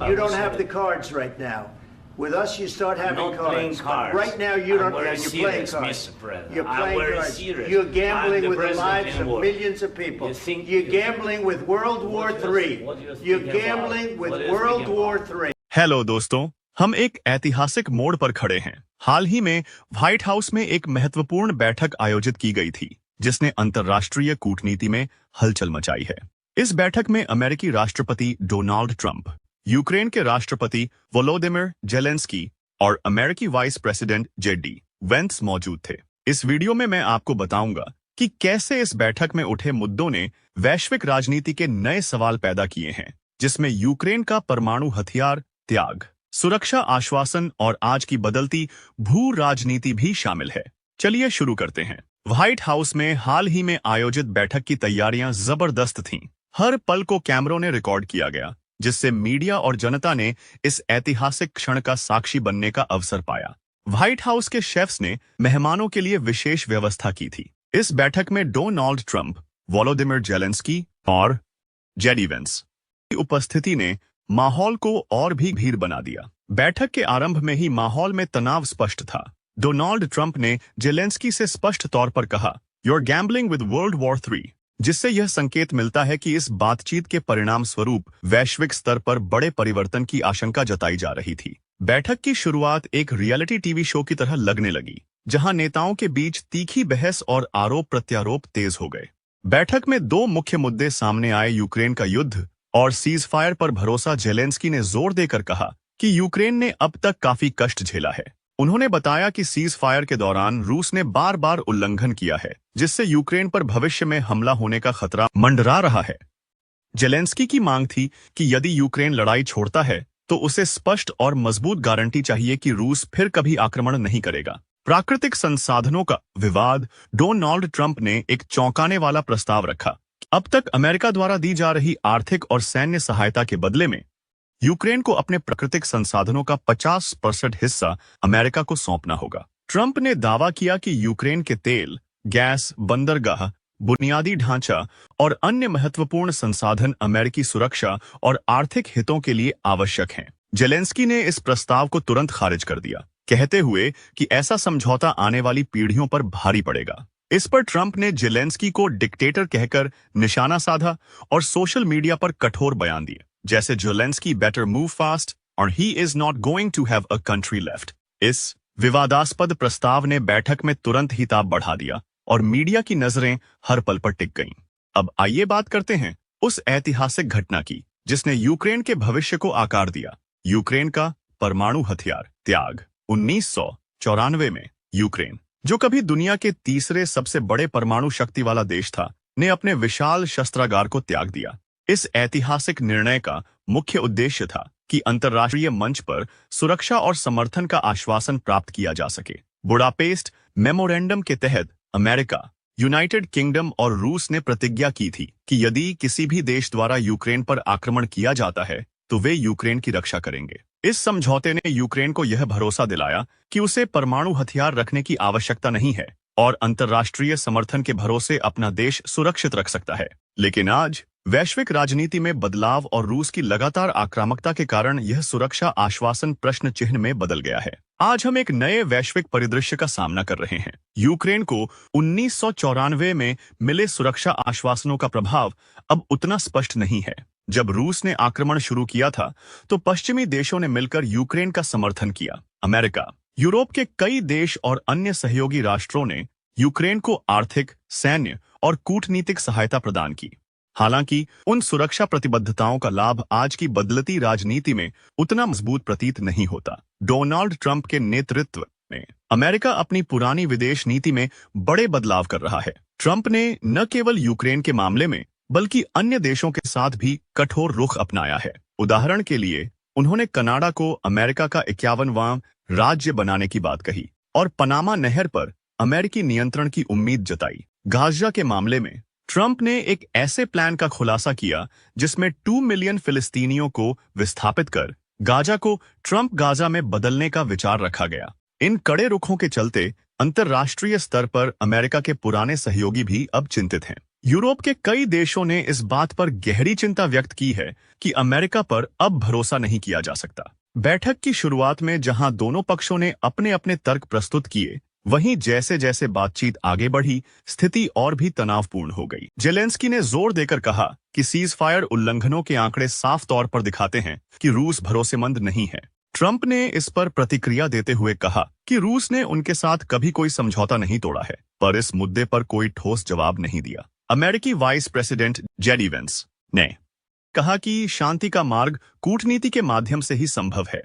You don't have the cards right now. With us, you start having not cards. playing cards. Right now, you don't. I'm very You're playing serious, cards. Mr. President. You're I'm playing very cards. serious. You're I'm gambling the with the president lives in of war. millions of people. You think- You're gambling with World War III. what do you think You're about? gambling with What do you World think War about? III. Hello दोस्तों, हम एक ऐतिहासिक मोड़ पर खड़े हैं। हाल ही में white house में एक महत्वपूर्ण बैठक आयोजित की गई थी, जिसने अंतर्राष्ट्रीय कूटनीति में हलचल मचाई है। इस बैठक में अमेरिकी राष्ट्रपति डोनाल्ड ट्रंप, यूक्रेन के राष्ट्रपति वोलोदिमिर जेलेंस्की और अमेरिकी वाइस प्रेसिडेंट जेडी वेंस मौजूद थे। इस वीडियो में मैं आपको बताऊंगा कि कैसे इस बैठक में उठे मुद्दों ने वैश्विक राजनीति के नए सवाल पैदा किए हैं, जिसमें यूक्रेन का परमाणु हथियार त्याग, सुरक्षा आश्वासन और आज की बदलती भू राजनीति भी शामिल है। चलिए शुरू करते हैं। व्हाइट हाउस में हाल ही में आयोजित बैठक की तैयारियां जबरदस्त थीं। हर पल को कैमरों ने रिकॉर्ड किया गया, जिससे मीडिया और जनता ने इस ऐतिहासिक क्षण का साक्षी बनने का अवसर पाया। व्हाइट हाउस के शेफ्स ने मेहमानों के लिए विशेष व्यवस्था की थी। इस बैठक में डोनाल्ड ट्रंप, वोलोदिमिर जेलेंस्की और जेडी वेंस की उपस्थिति ने माहौल को और भी भीड़ बना दिया। बैठक के आरंभ में ही माहौल में तनाव स्पष्ट था। डोनाल्ड ट्रंप ने जेलेंस्की से स्पष्ट तौर पर कहा, "you are gambling with world war III", जिससे यह संकेत मिलता है कि इस बातचीत के परिणाम स्वरूप वैश्विक स्तर पर बड़े परिवर्तन की आशंका जताई जा रही थी। बैठक की शुरुआत एक रियलिटी टीवी शो की तरह लगने लगी, जहां नेताओं के बीच तीखी बहस और आरोप प्रत्यारोप तेज हो गए। बैठक में दो मुख्य मुद्दे सामने आए: यूक्रेन का युद्ध और सीज फायर पर भरोसा। जेलेंस्की ने जोर देकर कहा कि यूक्रेन ने अब तक काफी कष्ट झेला है। उन्होंने बताया कि सीज फायर के दौरान रूस ने बार बार उल्लंघन किया है, जिससे यूक्रेन पर भविष्य में हमला होने का खतरा मंडरा रहा है। जेलेंस्की की मांग थी कि यदि यूक्रेन लड़ाई छोड़ता है तो उसे स्पष्ट और मजबूत गारंटी चाहिए कि रूस फिर कभी आक्रमण नहीं करेगा। प्राकृतिक संसाधनों का विवाद। डोनाल्ड ट्रंप ने एक चौंकाने वाला प्रस्ताव रखा। अब तक अमेरिका द्वारा दी जा रही आर्थिक और सैन्य सहायता के बदले में यूक्रेन को अपने प्राकृतिक संसाधनों का 50% हिस्सा अमेरिका को सौंपना होगा। ट्रंप ने दावा किया कि यूक्रेन के तेल, गैस, बंदरगाह, बुनियादी ढांचा और अन्य महत्वपूर्ण संसाधन अमेरिकी सुरक्षा और आर्थिक हितों के लिए आवश्यक हैं। जेलेंस्की ने इस प्रस्ताव को तुरंत खारिज कर दिया, कहते हुए कि ऐसा समझौता आने वाली पीढ़ियों पर भारी पड़ेगा। इस पर ट्रंप ने जेलेंस्की को डिक्टेटर कहकर निशाना साधा और सोशल मीडिया पर कठोर बयान दिए, जैसे जेलेंस्की बेटर मूव फास्ट और he is not going to have a country left. इस विवादास्पद प्रस्ताव ने बैठक में तुरंत ही ताप बढ़ा दिया और मीडिया की नजरें हर पल पर टिक गईं। अब आइए बात करते हैं उस ऐतिहासिक घटना की जिसने यूक्रेन के भविष्य को आकार दिया। यूक्रेन का परमाणु हथियार त्याग। 1994 में यूक्रेन, जो कभी दुनिया के तीसरे सबसे बड़े परमाणु शक्ति वाला देश था, ने अपने विशाल शस्त्रागार को त्याग दिया। इस ऐतिहासिक निर्णय का मुख्य उद्देश्य था कि अंतर्राष्ट्रीय मंच पर सुरक्षा और समर्थन का आश्वासन प्राप्त किया जा सके। बुडापेस्ट मेमोरेंडम के तहत अमेरिका, यूनाइटेड किंगडम और रूस ने प्रतिज्ञा की थी कि यदि किसी भी देश द्वारा यूक्रेन पर आक्रमण किया जाता है तो वे यूक्रेन की रक्षा करेंगे। इस समझौते ने यूक्रेन को यह भरोसा दिलाया कि उसे परमाणु हथियार रखने की आवश्यकता नहीं है और अंतर्राष्ट्रीय समर्थन के भरोसे अपना देश सुरक्षित रख सकता है। लेकिन आज वैश्विक राजनीति में बदलाव और रूस की लगातार आक्रामकता के कारण यह सुरक्षा आश्वासन प्रश्न चिन्ह में बदल गया है। आज हम एक नए वैश्विक परिदृश्य का सामना कर रहे हैं। यूक्रेन को 1994 में मिले सुरक्षा आश्वासनों का प्रभाव अब उतना स्पष्ट नहीं है। जब रूस ने आक्रमण शुरू किया था तो पश्चिमी देशों ने मिलकर यूक्रेन का समर्थन किया। अमेरिका, यूरोप के कई देश और अन्य सहयोगी राष्ट्रों ने यूक्रेन को आर्थिक, सैन्य और कूटनीतिक सहायता प्रदान की। हालांकि उन सुरक्षा प्रतिबद्धताओं का लाभ आज की बदलती राजनीति में उतना मजबूत प्रतीत नहीं होता। डोनाल्ड ट्रंप के नेतृत्व में अमेरिका अपनी पुरानी विदेश नीति में बड़े बदलाव कर रहा है। ट्रंप ने न केवल यूक्रेन के मामले में बल्कि अन्य देशों के साथ भी कठोर रुख अपनाया है। उदाहरण के लिए, उन्होंने कनाडा को अमेरिका का 51वां राज्य बनाने की बात कही और पनामा नहर पर अमेरिकी नियंत्रण की उम्मीद जताई। गाजा के मामले में ट्रंप ने एक ऐसे प्लान का खुलासा किया जिसमें 2 मिलियन फिलिस्तीनियों को विस्थापित कर गाजा को ट्रंप गाजा में बदलने का विचार रखा गया। इन कड़े रुखों के चलते अंतर्राष्ट्रीय स्तर पर अमेरिका के पुराने सहयोगी भी अब चिंतित हैं। यूरोप के कई देशों ने इस बात पर गहरी चिंता व्यक्त की है कि अमेरिका पर अब भरोसा नहीं किया जा सकता। बैठक की शुरुआत में जहां दोनों पक्षों ने अपने अपने तर्क प्रस्तुत किए, वहीं जैसे जैसे बातचीत आगे बढ़ी, स्थिति और भी तनावपूर्ण हो गई। जेलेंस्की ने जोर देकर कहा कि सीज फायर उल्लंघनों के आंकड़े साफ तौर पर दिखाते हैं कि रूस भरोसेमंद नहीं है। ट्रंप ने इस पर प्रतिक्रिया देते हुए कहा कि रूस ने उनके साथ कभी कोई समझौता नहीं तोड़ा है, पर इस मुद्दे पर कोई ठोस जवाब नहीं दिया। अमेरिकी वाइस प्रेसिडेंट जेडी वेंस ने कहा कि शांति का मार्ग कूटनीति के माध्यम से ही संभव है।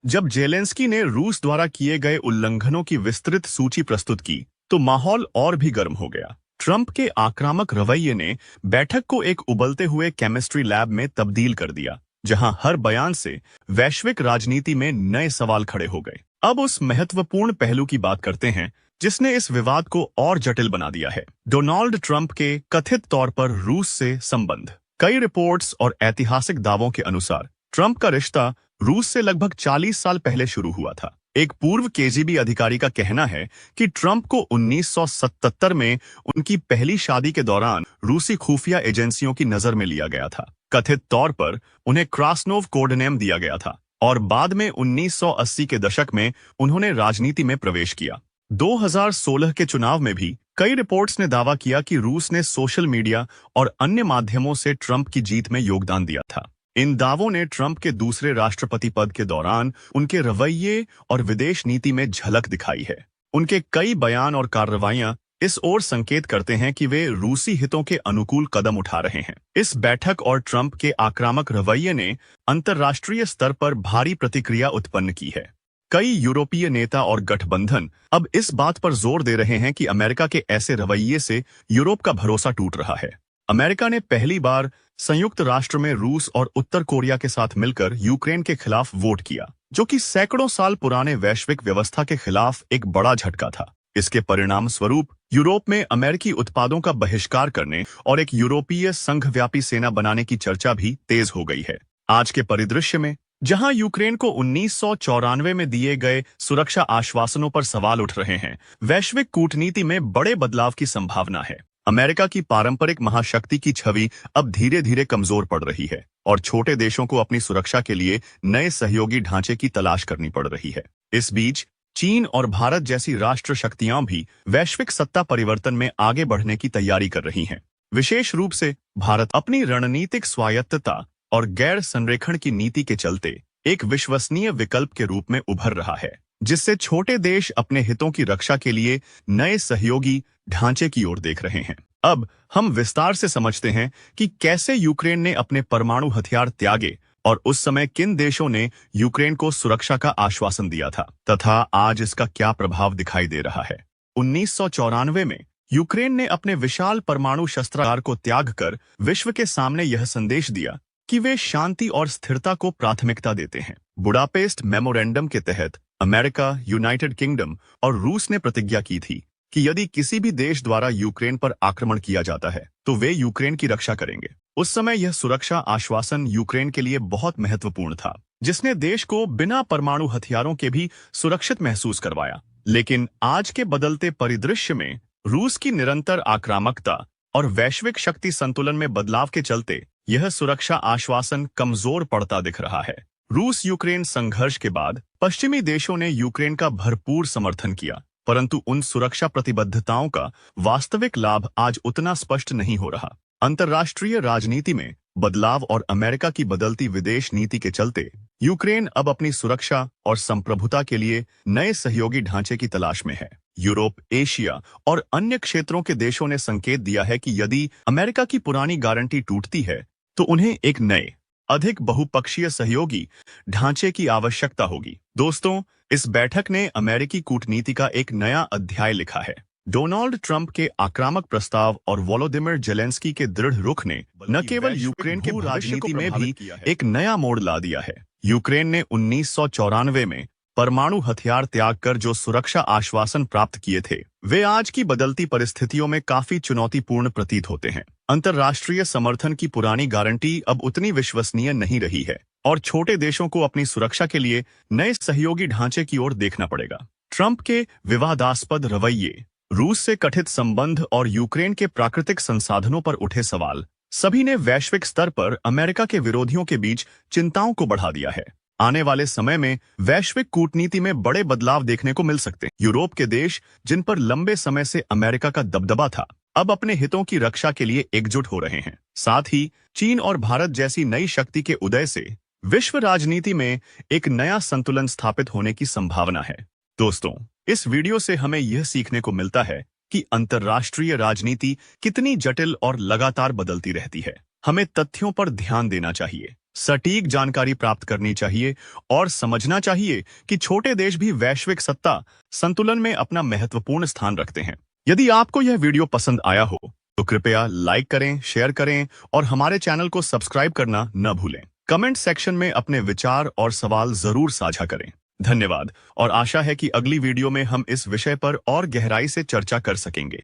जब जेलेंस्की ने रूस द्वारा किए गए उल्लंघनों की विस्तृत सूची प्रस्तुत की, तो माहौल और भी गर्म हो गया। ट्रंप के आक्रामक रवैये ने बैठक को एक उबलते हुए केमिस्ट्री लैब में तब्दील कर दिया, जहां हर बयान से वैश्विक राजनीति में नए सवाल खड़े हो गए। अब उस महत्वपूर्ण पहलू की बात करते हैं जिसने इस विवाद को और जटिल बना दिया है, डोनाल्ड ट्रंप के कथित तौर पर रूस से संबंध। कई रिपोर्ट्स और ऐतिहासिक दावों के अनुसार ट्रंप का रिश्ता रूस से लगभग 40 साल पहले शुरू हुआ था। एक पूर्व केजीबी अधिकारी का कहना है कि ट्रंप को 1977 में उनकी पहली शादी के दौरान रूसी खुफिया एजेंसियों की नजर में लिया गया था। कथित तौर पर उन्हें क्रासनोव कोड नेम दिया गया था और बाद में 1980 के दशक में उन्होंने राजनीति में प्रवेश किया। 2016 के चुनाव में भी कई रिपोर्ट्स ने दावा किया कि रूस ने सोशल मीडिया और अन्य माध्यमों से ट्रंप की जीत में योगदान दिया था। इन दावों ने ट्रंप के दूसरे राष्ट्रपति पद के दौरान उनके रवैये और विदेश नीति में झलक दिखाई है। उनके कई बयान और कार्रवाइयां इस ओर संकेत करते हैं कि वे रूसी हितों के अनुकूल कदम उठा रहे हैं। इस बैठक और ट्रंप के आक्रामक रवैये ने अंतर्राष्ट्रीय स्तर पर भारी प्रतिक्रिया उत्पन्न की है। कई यूरोपीय नेता और गठबंधन अब इस बात पर जोर दे रहे हैं कि अमेरिका के ऐसे रवैये से यूरोप का भरोसा टूट रहा है। अमेरिका ने पहली बार संयुक्त राष्ट्र में रूस और उत्तर कोरिया के साथ मिलकर यूक्रेन के खिलाफ वोट किया, जो कि सैकड़ों साल पुराने वैश्विक व्यवस्था के खिलाफ एक बड़ा झटका था। इसके परिणाम स्वरूप यूरोप में अमेरिकी उत्पादों का बहिष्कार करने और एक यूरोपीय संघव्यापी सेना बनाने की चर्चा भी तेज हो गई है। आज के परिदृश्य में, जहां यूक्रेन को 1994 में दिए गए सुरक्षा आश्वासनों पर सवाल उठ रहे हैं, वैश्विक कूटनीति में बड़े बदलाव की संभावना है। अमेरिका की पारंपरिक महाशक्ति की छवि अब धीरे धीरे कमजोर पड़ रही है और छोटे देशों को अपनी सुरक्षा के लिए नए सहयोगी ढांचे की तलाश करनी पड़ रही है। इस बीच चीन और भारत जैसी राष्ट्र शक्तियां भी वैश्विक सत्ता परिवर्तन में आगे बढ़ने की तैयारी कर रही हैं। विशेष रूप से भारत अपनी रणनीतिक स्वायत्तता और गैर संरेखण की नीति के चलते एक विश्वसनीय विकल्प के रूप में उभर रहा है, जिससे छोटे देश अपने हितों की रक्षा के लिए नए सहयोगी ढांचे की ओर देख रहे हैं। अब हम विस्तार से समझते हैं कि कैसे यूक्रेन ने अपने परमाणु हथियार त्यागे और उस समय किन देशों ने यूक्रेन को सुरक्षा का आश्वासन दिया था, तथा आज इसका क्या प्रभाव दिखाई दे रहा है। 1994 में यूक्रेन ने अपने विशाल परमाणु शस्त्रागार को त्याग कर विश्व के सामने यह संदेश दिया कि वे शांति और स्थिरता को प्राथमिकता देते हैं। बुडापेस्ट मेमोरेंडम के तहत अमेरिका, यूनाइटेड किंगडम और रूस ने प्रतिज्ञा की थी कि यदि किसी भी देश द्वारा यूक्रेन पर आक्रमण किया जाता है तो वे यूक्रेन की रक्षा करेंगे। उस समय यह सुरक्षा आश्वासन यूक्रेन के लिए बहुत महत्वपूर्ण था, जिसने देश को बिना परमाणु हथियारों के भी सुरक्षित महसूस करवाया। लेकिन आज के बदलते परिदृश्य में रूस की निरंतर आक्रामकता और वैश्विक शक्ति संतुलन में बदलाव के चलते यह सुरक्षा आश्वासन कमजोर पड़ता दिख रहा है। रूस यूक्रेन संघर्ष के बाद पश्चिमी देशों ने यूक्रेन का भरपूर समर्थन किया, परंतु उन सुरक्षा प्रतिबद्धताओं का वास्तविक लाभ आज उतना स्पष्ट नहीं हो रहा। अंतर्राष्ट्रीय राजनीति में बदलाव और अमेरिका की बदलती विदेश नीति के चलते यूक्रेन अब अपनी सुरक्षा और संप्रभुता के लिए नए सहयोगी ढांचे की तलाश में है। यूरोप, एशिया और अन्य क्षेत्रों के देशों ने संकेत दिया है कि यदि अमेरिका की पुरानी गारंटी टूटती है तो उन्हें एक नए, अधिक बहुपक्षीय सहयोगी ढांचे की आवश्यकता होगी। दोस्तों, इस बैठक ने अमेरिकी कूटनीति का एक नया अध्याय लिखा है। डोनाल्ड ट्रंप के आक्रामक प्रस्ताव और वोलोदिमिर जेलेंस्की के दृढ़ रुख ने न केवल यूक्रेन के राजनीति में भी एक नया मोड़ ला दिया है। यूक्रेन ने 1994 में परमाणु हथियार त्याग कर जो सुरक्षा आश्वासन प्राप्त किए थे, वे आज की बदलती परिस्थितियों में काफी चुनौतीपूर्ण प्रतीत होते हैं। अंतर्राष्ट्रीय समर्थन की पुरानी गारंटी अब उतनी विश्वसनीय नहीं रही है और छोटे देशों को अपनी सुरक्षा के लिए नए सहयोगी ढांचे की ओर देखना पड़ेगा। ट्रंप के विवादास्पद रवैये रूस से कथित संबंध और यूक्रेन के प्राकृतिक संसाधनों पर उठे सवाल सभी ने वैश्विक स्तर पर अमेरिका के विरोधियों के बीच चिंताओं को बढ़ा दिया है। आने वाले समय में वैश्विक कूटनीति में बड़े बदलाव देखने को मिल सकते हैं। यूरोप के देश, जिन पर लंबे समय से अमेरिका का दबदबा था, अब अपने हितों की रक्षा के लिए एकजुट हो रहे हैं। साथ ही चीन और भारत जैसी नई शक्ति के उदय से विश्व राजनीति में एक नया संतुलन स्थापित होने की संभावना है। दोस्तों, इस वीडियो से हमें यह सीखने को मिलता है कि अंतर्राष्ट्रीय राजनीति कितनी जटिल और लगातार बदलती रहती है। हमें तथ्यों पर ध्यान देना चाहिए, सटीक जानकारी प्राप्त करनी चाहिए और समझना चाहिए कि छोटे देश भी वैश्विक सत्ता संतुलन में अपना महत्वपूर्ण स्थान रखते हैं। यदि आपको यह वीडियो पसंद आया हो तो कृपया लाइक करें, शेयर करें और हमारे चैनल को सब्सक्राइब करना न भूलें। कमेंट सेक्शन में अपने विचार और सवाल जरूर साझा करें। धन्यवाद और आशा है कि अगली वीडियो में हम इस विषय पर और गहराई से चर्चा कर सकेंगे।